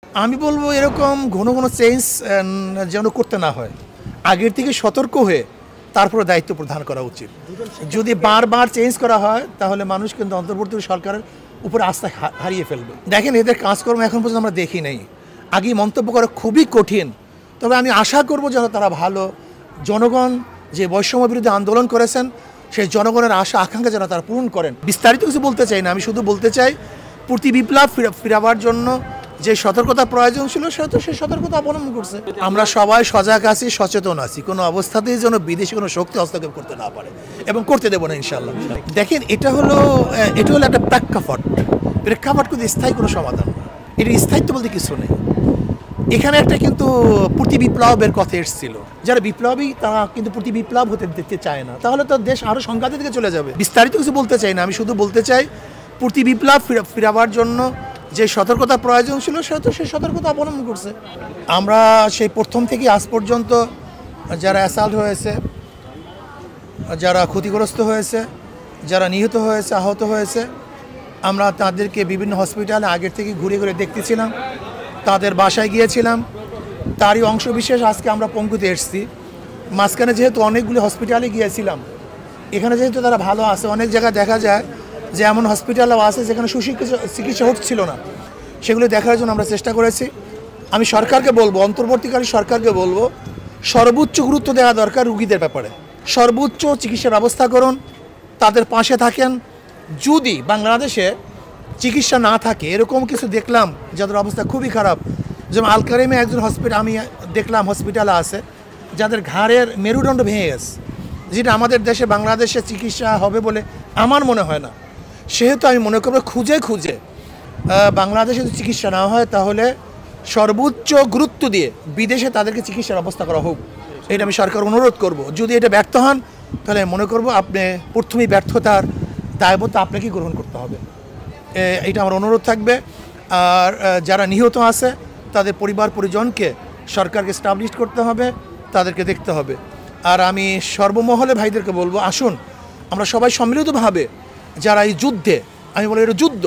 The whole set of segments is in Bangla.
আমি বলবো এরকম ঘন ঘন চেঞ্জ যেন করতে না হয়, আগের থেকে সতর্ক হয়ে তারপরে দায়িত্ব প্রদান করা উচিত। যদি বারবার চেঞ্জ করা হয় তাহলে মানুষ কিন্তু অন্তর্বর্তী সরকারের উপরে আস্থা হারিয়ে ফেলবে। দেখেন, এদের কাজকর্ম এখন পর্যন্ত আমরা দেখি নাই। আগেই মন্তব্য করা খুবই কঠিন, তবে আমি আশা করব যেন তারা ভালো, জনগণ যে বৈষম্য বিরুদ্ধে আন্দোলন করেছেন সেই জনগণের আশা আকাঙ্ক্ষা যেন তারা পূরণ করেন। বিস্তারিত কিছু বলতে চাই না, আমি শুধু বলতে চাই প্রতি বিপ্লব ফিরাবার জন্য যে সতর্কতা প্রয়োজন ছিল সেটা সেই সতর্কতা অবলম্বন করছে। আমরা সবাই সজাগ আছি, সচেতন আছি, কোনো অবস্থাতেই যেন বিদেশি কোনো শক্তি হস্তক্ষেপ করতে না পারে এবং করতে দেবো না ইনশাল্লাহ। দেখেন, এটা হলো একটা প্রেক্ষাপট কিন্তু স্থায়ী কোনো সমাধান না। এটা স্থায়িত্ব বলতে কিছু নেই। এখানে একটা কিন্তু প্রতি বিপ্লবের কথা এসেছিল, যারা বিপ্লবী তারা কিন্তু প্রতি বিপ্লব হতে দিতে চায় না, তাহলে তো দেশ আরও সংঘাতের দিকে চলে যাবে। বিস্তারিত কিছু বলতে চাই না, আমি শুধু বলতে চাই প্রতি বিপ্লব ফিরাবার জন্য যে সতর্কতা প্রয়োজন ছিল সেটা সেই সতর্কতা অবলম্বন করছে। আমরা সেই প্রথম থেকে আজ পর্যন্ত যারা অ্যাসাল্ট হয়েছে, যারা ক্ষতিগ্রস্ত হয়েছে, যারা নিহত হয়েছে, আহত হয়েছে, আমরা তাদেরকে বিভিন্ন হসপিটালে আগের থেকে ঘুরে ঘুরে দেখতেছিলাম, তাদের বাসায় গিয়েছিলাম। তারই অংশবিশেষ আজকে আমরা পঙ্গুতে এসেছি। মাঝখানে যেহেতু অনেকগুলি হসপিটালে গিয়েছিলাম, এখানে যেহেতু তারা ভালো আছে, অনেক জায়গায় দেখা যায় যে এমন হসপিটালও আছে যেখানে সুশিক্ষিত চিকিৎসা হচ্ছিল না, সেগুলো দেখার জন্য আমরা চেষ্টা করেছি। আমি সরকারকে বলবো, অন্তর্বর্তীকালীন সরকারকে বলবো, সর্বোচ্চ গুরুত্ব দেওয়া দরকার রুগীদের ব্যাপারে। সর্বোচ্চ চিকিৎসার ব্যবস্থা করুন, তাদের পাশে থাকেন। যদি বাংলাদেশে চিকিৎসা না থাকে, এরকম কিছু দেখলাম যাদের অবস্থা খুবই খারাপ, যেমন আল কারিমে একজন হসপিটাল আমি দেখলাম হসপিটালে আছে যাদের ঘাড়ের মেরুদণ্ড ভেঙে গেছে, যেটা আমাদের দেশে বাংলাদেশে চিকিৎসা হবে বলে আমার মনে হয় না। সেহেতু আমি মনে করবো খুঁজে খুঁজে বাংলাদেশে যদি চিকিৎসা না হয় তাহলে সর্বোচ্চ গুরুত্ব দিয়ে বিদেশে তাদেরকে চিকিৎসার ব্যবস্থা করা হোক, এটা আমি সরকার অনুরোধ করব। যদি এটা ব্যর্থ হন তাহলে মনে করবো আপনি প্রথমেই ব্যর্থতার দায়বদ্ধ আপনাকেই গ্রহণ করতে হবে, এটা আমার অনুরোধ থাকবে। আর যারা নিহত আছে তাদের পরিবার পরিজনকে সরকারকে এস্টাবলিশ করতে হবে, তাদেরকে দেখতে হবে। আর আমি সর্বমহলে ভাইদেরকে বলবো, আসুন আমরা সবাই সম্মিলিতভাবে যারা এই যুদ্ধে, আমি বলি এটা যুদ্ধ,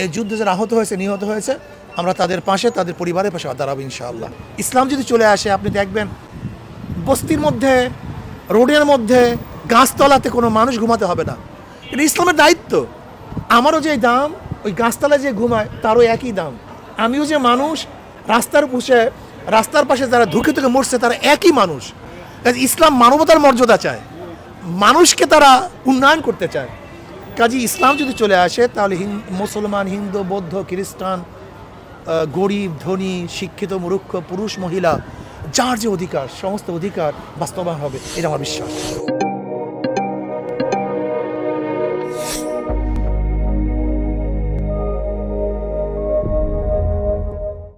এই যুদ্ধে যারা আহত হয়েছে, নিহত হয়েছে, আমরা তাদের পাশে, তাদের পরিবারের পাশে দাঁড়াবো ইনশাআল্লাহ। ইসলাম যদি চলে আসে, আপনি দেখবেন বস্তির মধ্যে, রোডের মধ্যে, গাছতলাতে কোনো মানুষ ঘুমাতে হবে না। এটা ইসলামের দায়িত্ব। আমারও যে দাম, ওই গাছতলায় যে ঘুমায় তারও একই দাম। আমিও যে মানুষ, রাস্তার পাশে যারা ধুকে ধুকে মরছে তারা একই মানুষ। ইসলাম মানবতার মর্যাদা চায়, মানুষকে তারা উন্নয়ন করতে চায়। কাজে ইসলাম যদি চলে আসে তাহলে মুসলমান, হিন্দু, বৌদ্ধ, খ্রিস্টান, গরিব, ধনী, শিক্ষিত, মূর্খ, পুরুষ, মহিলা, যার যে অধিকার, সমস্ত অধিকার বাস্তবায়ন হবে, এটা আমার বিশ্বাস।